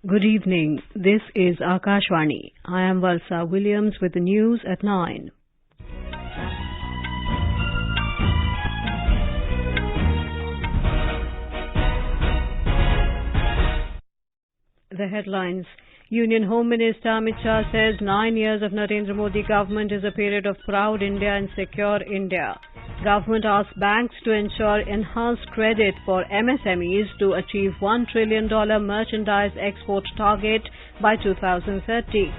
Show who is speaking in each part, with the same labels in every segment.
Speaker 1: Good evening. This is Akashvani. I am Valsa Williams with the news at 9. The headlines. Union Home Minister Amit Shah says 9 years of Narendra Modi government is a period of proud India and secure India. Government asks banks to ensure enhanced credit for MSMEs to achieve $1 trillion merchandise export target by 2030.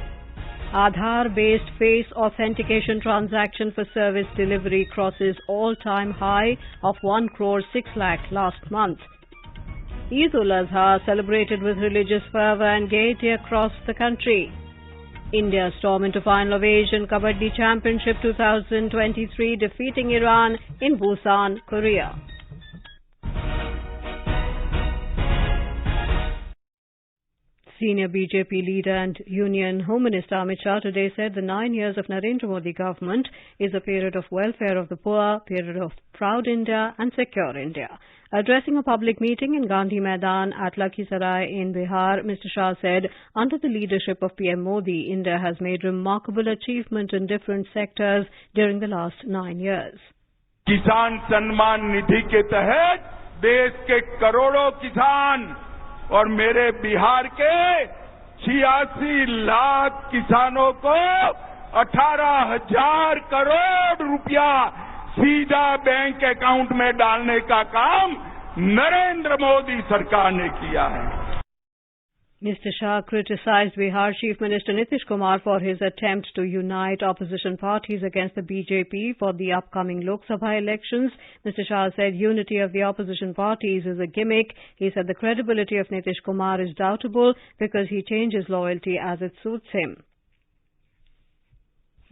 Speaker 1: Aadhaar-based face authentication transaction for service delivery crosses all-time high of 1 crore 6 lakh last month. Eid-ul-Azha celebrated with religious fervor and gaiety across the country. India storm into final of Asian Kabaddi Championship 2023, defeating Iran in Busan, Korea. Senior BJP leader and Union Home Minister Amit Shah today said the 9 years of Narendra Modi government is a period of welfare of the poor, period of proud India and secure India. Addressing a public meeting in Gandhi Maidan at Lakhisarai in Bihar, Mr. Shah said, under the leadership of PM Modi, India has made remarkable achievement in different sectors during the last 9 years.
Speaker 2: किसान सम्मान निधि के तहत देश के करोड़ों किसान और मेरे बिहार के 86 लाख किसानों को 18,000 करोड़ रुपया सीधा बैंक अकाउंट में डालने का काम नरेंद्र मोदी सरकार ने किया है.
Speaker 1: Mr. Shah criticized Bihar Chief Minister Nitish Kumar for his attempt to unite opposition parties against the BJP for the upcoming Lok Sabha elections. Mr. Shah said unity of the opposition parties is a gimmick. He said the credibility of Nitish Kumar is doubtful because he changes loyalty as it suits him.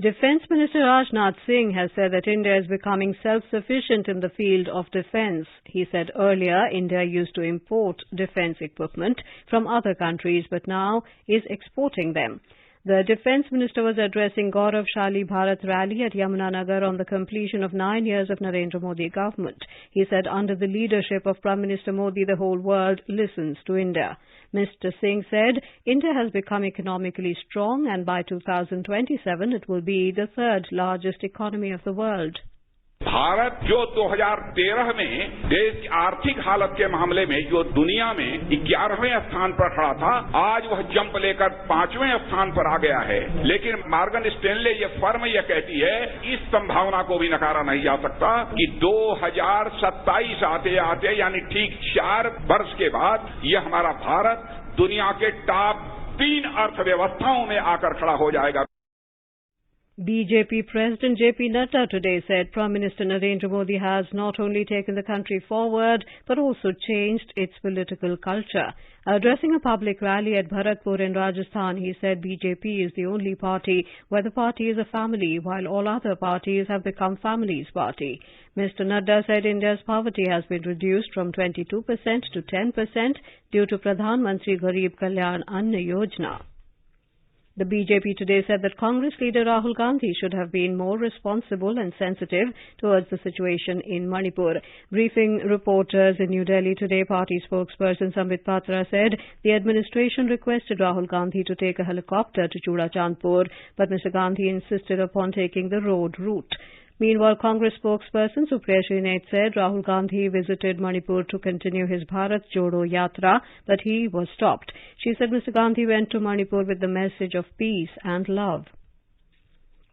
Speaker 1: Defence Minister Rajnath Singh has said that India is becoming self-sufficient in the field of defence. He said earlier India used to import defence equipment from other countries but now is exporting them. The Defence Minister was addressing Gauravshali Bharat rally at Yamunanagar on the completion of 9 years of Narendra Modi government. He said under the leadership of Prime Minister Modi, the whole world listens to India. Mr. Singh said India has become economically strong and by 2027 it will be the third largest economy of the world.
Speaker 3: Bharat जो 2013 में देश की आर्थिक हालत के मामले में जो दुनिया में 11वें स्थान पर खड़ा था, आज वह जंप लेकर 5वें स्थान पर आ गया है. लेकिन मॉर्गन स्टैनले ये फर्म ये कहती है, इस संभावना को भी नकारा नहीं जा सकता कि 2027 आते आते यानी ठीक 4 वर्ष के बाद ये हमारा भारत दुनिया के टॉप 3 अर्थव्यवस्थाओं में आकर खड़ा हो जाएगा.
Speaker 1: BJP President JP Nadda today said Prime Minister Narendra Modi has not only taken the country forward but also changed its political culture. Addressing a public rally at Bharatpur in Rajasthan, he said BJP is the only party where the party is a family while all other parties have become families' party. Mr. Nadda said India's poverty has been reduced from 22% to 10% due to Pradhan Mantri Garib Kalyan Anna Yojana. The BJP today said that Congress leader Rahul Gandhi should have been more responsible and sensitive towards the situation in Manipur. Briefing reporters in New Delhi today, party spokesperson Sambit Patra said the administration requested Rahul Gandhi to take a helicopter to Chudachandpur, but Mr. Gandhi insisted upon taking the road route. Meanwhile, Congress spokesperson Supriya Shrinate said Rahul Gandhi visited Manipur to continue his Bharat Jodo Yatra, but he was stopped. She said Mr. Gandhi went to Manipur with the message of peace and love.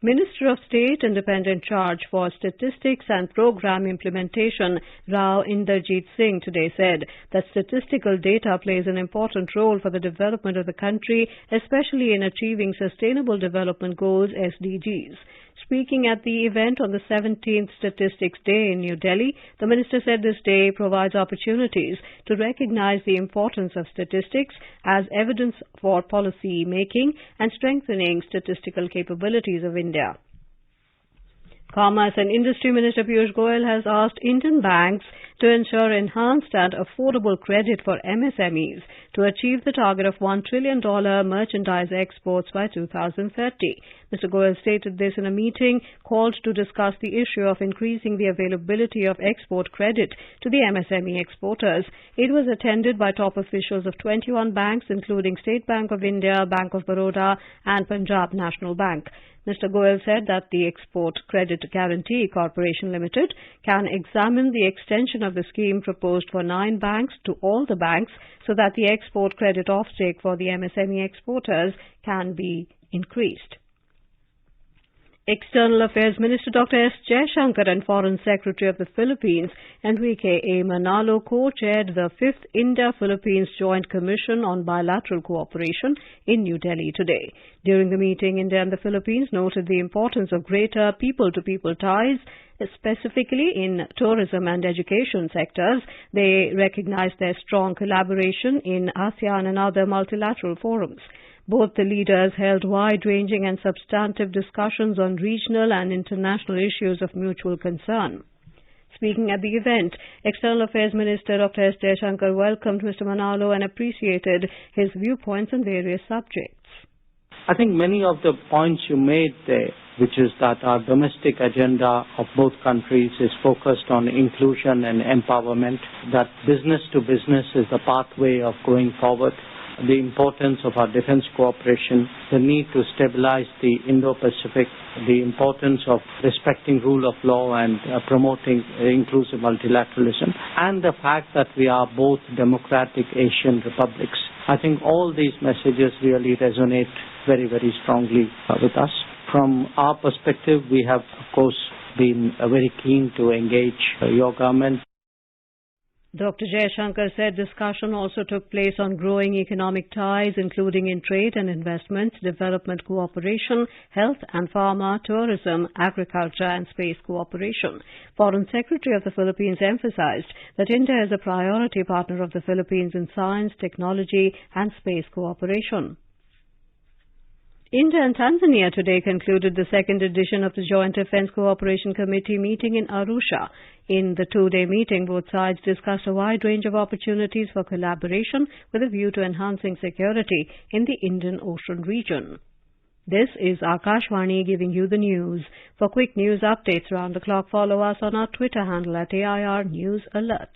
Speaker 1: Minister of State Independent Charge for Statistics and Program Implementation, Rao Inderjeet Singh, today said that statistical data plays an important role for the development of the country, especially in achieving Sustainable Development Goals (SDGs). Speaking at the event on the 17th Statistics Day in New Delhi, the minister said this day provides opportunities to recognize the importance of statistics as evidence for policy making and strengthening statistical capabilities of India. Commerce and Industry Minister Piyush Goyal has asked Indian banks to ensure enhanced and affordable credit for MSMEs to achieve the target of $1 trillion merchandise exports by 2030. Mr. Goyal stated this in a meeting called to discuss the issue of increasing the availability of export credit to the MSME exporters. It was attended by top officials of 21 banks, including State Bank of India, Bank of Baroda and Punjab National Bank. Mr. Goyal said that the Export Credit Guarantee Corporation Limited can examine the extension of the scheme proposed for 9 banks to all the banks so that the export credit offtake for the MSME exporters can be increased. External Affairs Minister Dr. S. Jaishankar and Foreign Secretary of the Philippines, Enrique A. Manalo, co-chaired the 5th India-Philippines Joint Commission on Bilateral Cooperation in New Delhi today. During the meeting, India and the Philippines noted the importance of greater people-to-people ties, specifically in tourism and education sectors. They recognized their strong collaboration in ASEAN and other multilateral forums. Both the leaders held wide-ranging and substantive discussions on regional and international issues of mutual concern. Speaking at the event, External Affairs Minister Dr. S. Jaishankar welcomed Mr. Manalo and appreciated his viewpoints on various subjects.
Speaker 4: I think many of the points you made there, which is that our domestic agenda of both countries is focused on inclusion and empowerment, that business to business is the pathway of going forward, the importance of our defense cooperation, the need to stabilize the Indo-Pacific, the importance of respecting rule of law and promoting inclusive multilateralism, and the fact that we are both democratic Asian republics. I think all these messages really resonate very, very strongly with us. From our perspective, we have, of course, been very keen to engage your government.
Speaker 1: Dr. Jaishankar said discussion also took place on growing economic ties, including in trade and investments, development cooperation, health and pharma, tourism, agriculture and space cooperation. Foreign Secretary of the Philippines emphasized that India is a priority partner of the Philippines in science, technology and space cooperation. India and Tanzania today concluded the second edition of the Joint Defence Cooperation Committee meeting in Arusha. In the 2-day meeting, both sides discussed a wide range of opportunities for collaboration with a view to enhancing security in the Indian Ocean region. This is Akashvani giving you the news. For quick news updates round the clock, follow us on our Twitter handle at AIR News Alerts.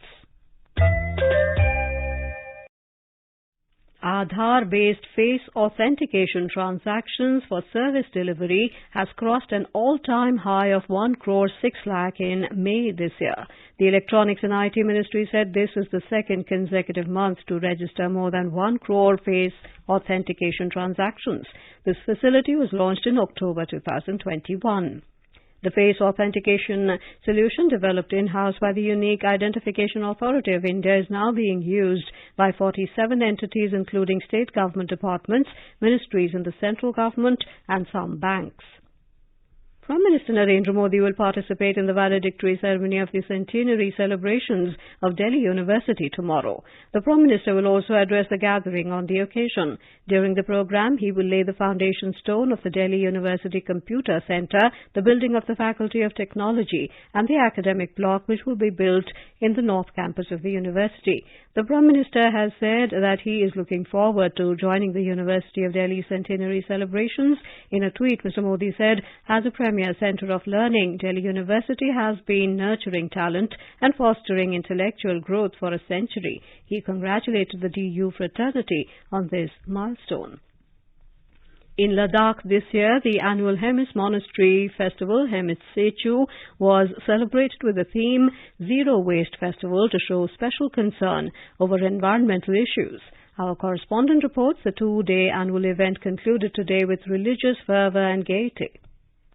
Speaker 1: Aadhaar-based face authentication transactions for service delivery has crossed an all-time high of 1 crore 6 lakh in May this year. The Electronics and IT Ministry said this is the second consecutive month to register more than 1 crore face authentication transactions. This facility was launched in October 2021. The face authentication solution developed in-house by the Unique Identification Authority of India is now being used by 47 entities including state government departments, ministries in the central government and some banks. Prime Minister Narendra Modi will participate in the valedictory ceremony of the centenary celebrations of Delhi University tomorrow. The Prime Minister will also address the gathering on the occasion. During the program, he will lay the foundation stone of the Delhi University Computer Centre, the building of the Faculty of Technology and the academic block which will be built in the North Campus of the university. The Prime Minister has said that he is looking forward to joining the University of Delhi centenary celebrations. In a tweet, Mr. Modi said, as a premier centre of learning, Delhi University has been nurturing talent and fostering intellectual growth for a century. He congratulated the DU fraternity on this milestone. In Ladakh this year, the annual Hemis Monastery Festival, Hemis Sechu, was celebrated with the theme Zero Waste Festival to show special concern over environmental issues. Our correspondent reports the 2-day annual event concluded today with religious fervor and gaiety.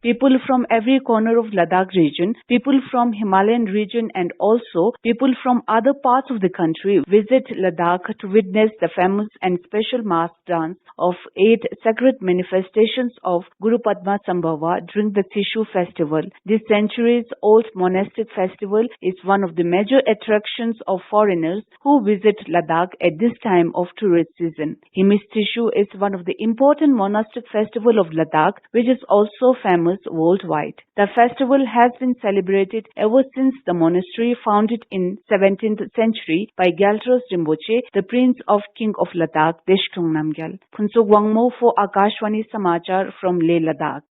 Speaker 5: People from every corner of Ladakh region, people from Himalayan region and also people from other parts of the country visit Ladakh to witness the famous and special mass dance of 8 sacred manifestations of Guru Padma Sambhava during the Sishu festival. This centuries-old monastic festival is one of the major attractions of foreigners who visit Ladakh at this time of tourist season. Hemis Sishu is one of the important monastic festival of Ladakh, which is also famous famous worldwide. The festival has been celebrated ever since the monastery founded in 17th century by Gyaltros Rinpoche, the Prince of King of Ladakh, Deshkung Namgyal. Phunsuk Wangmo for Akashwani Samachar from Leh, Ladakh.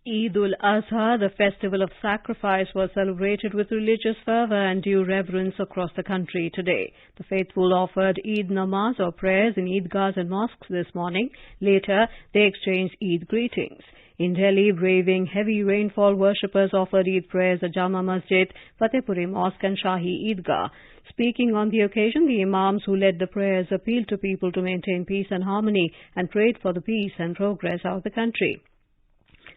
Speaker 1: Eid-ul-Azha, the festival of sacrifice, was celebrated with religious fervor and due reverence across the country today. The faithful offered Eid namaz or prayers in Eidgahs and mosques this morning. Later, they exchanged Eid greetings. In Delhi, braving heavy rainfall, worshippers offered Eid prayers at Jama Masjid, Fatehpuri Mosque and Shahi Eidgah. Speaking on the occasion, the imams who led the prayers appealed to people to maintain peace and harmony and prayed for the peace and progress of the country.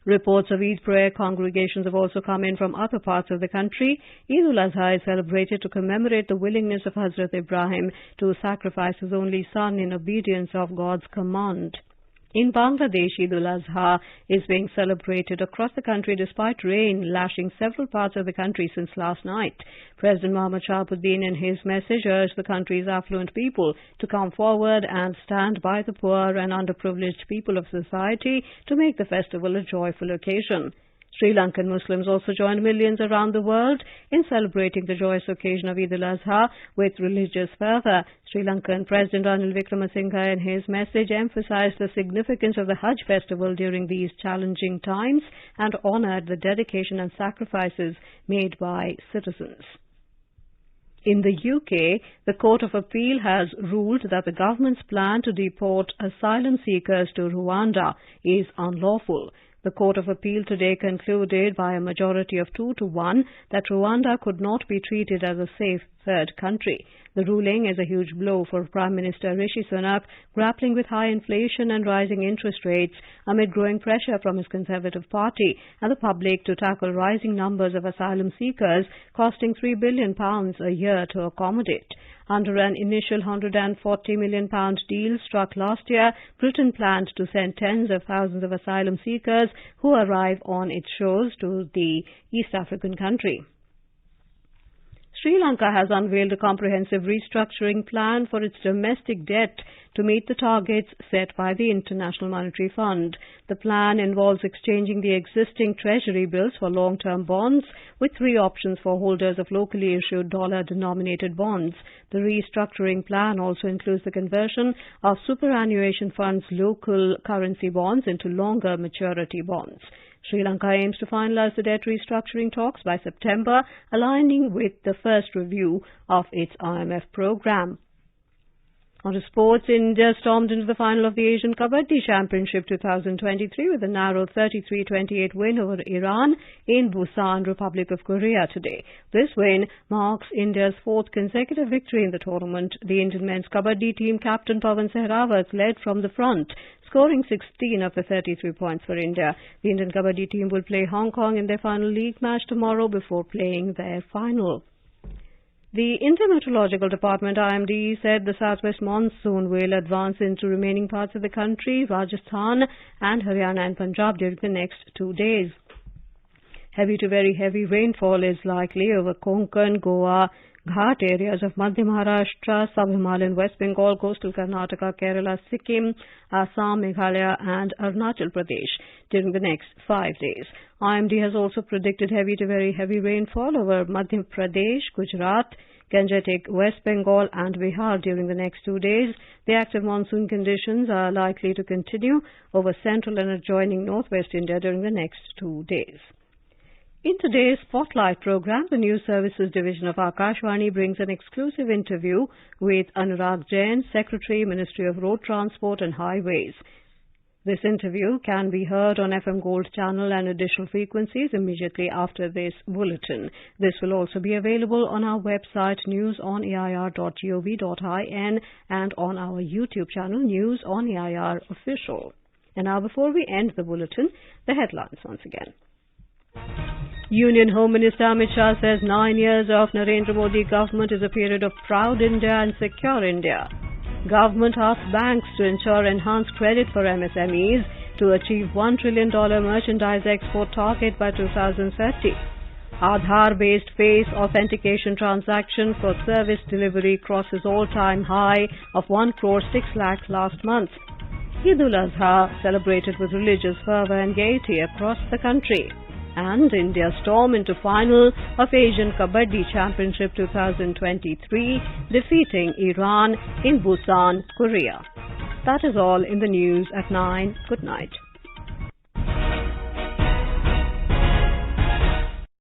Speaker 1: Reports of Eid prayer congregations have also come in from other parts of the country. Eid-ul-Azha is celebrated to commemorate the willingness of Hazrat Ibrahim to sacrifice his only son in obedience of God's command. In Bangladesh, Eid-ul-Azha is being celebrated across the country despite rain lashing several parts of the country since last night. President Mohammad Shahabuddin in his message urged the country's affluent people to come forward and stand by the poor and underprivileged people of society to make the festival a joyful occasion. Sri Lankan Muslims also joined millions around the world in celebrating the joyous occasion of Eid-ul-Azha with religious fervor. Sri Lankan President Ranil Wickremesinghe in his message emphasized the significance of the Hajj festival during these challenging times and honored the dedication and sacrifices made by citizens. In the UK, the Court of Appeal has ruled that the government's plan to deport asylum seekers to Rwanda is unlawful. The Court of Appeal today concluded by a majority of 2 to 1 that Rwanda could not be treated as a safe third country. The ruling is a huge blow for Prime Minister Rishi Sunak, grappling with high inflation and rising interest rates amid growing pressure from his Conservative Party and the public to tackle rising numbers of asylum seekers, costing £3 billion a year to accommodate. Under an initial £140 million deal struck last year, Britain planned to send tens of thousands of asylum seekers who arrive on its shores to the East African country. Sri Lanka has unveiled a comprehensive restructuring plan for its domestic debt to meet the targets set by the International Monetary Fund. The plan involves exchanging the existing treasury bills for long-term bonds, with 3 options for holders of locally issued dollar-denominated bonds. The restructuring plan also includes the conversion of superannuation funds' local currency bonds into longer maturity bonds. Sri Lanka aims to finalize the debt restructuring talks by September, aligning with the first review of its IMF program. On to sports, India stormed into the final of the Asian Kabaddi Championship 2023 with a narrow 33-28 win over Iran in Busan, Republic of Korea today. This win marks India's 4th consecutive victory in the tournament. The Indian men's Kabaddi team captain Pawan Sehrawat led from the front, scoring 16 of the 33 points for India. The Indian Kabaddi team will play Hong Kong in their final league match tomorrow before playing their final. The Indian Meteorological Department IMD said the southwest monsoon will advance into remaining parts of the country, Rajasthan and Haryana and Punjab during the next 2 days. Heavy to very heavy rainfall is likely over Konkan, Goa, Ghat areas of Madhya Maharashtra, Sub-Himalayan West Bengal, coastal Karnataka, Kerala, Sikkim, Assam, Meghalaya and Arunachal Pradesh during the next 5 days. IMD has also predicted heavy to very heavy rainfall over Madhya Pradesh, Gujarat, Gangetic, West Bengal and Bihar during the next 2 days. The active monsoon conditions are likely to continue over central and adjoining northwest India during the next 2 days. In today's Spotlight program, the News Services Division of Akashvani brings an exclusive interview with Anurag Jain, Secretary, Ministry of Road Transport and Highways. This interview can be heard on FM Gold channel and additional frequencies immediately after this bulletin. This will also be available on our website newsonair.gov.in and on our YouTube channel News on AIR Official. And now, before we end the bulletin, the headlines once again. Union Home Minister Amit Shah says 9 years of Narendra Modi government is a period of proud India and secure India. Government asks banks to ensure enhanced credit for MSMEs to achieve $1 trillion merchandise export target by 2030. Aadhaar-based face authentication transaction for service delivery crosses all-time high of 1 crore 6 lakh last month. Eid-ul-Azha celebrated with religious fervor and gaiety across the country. And India stormed into final of Asian Kabaddi Championship 2023, defeating Iran in Busan, Korea. That is all in the news at 9. Good night.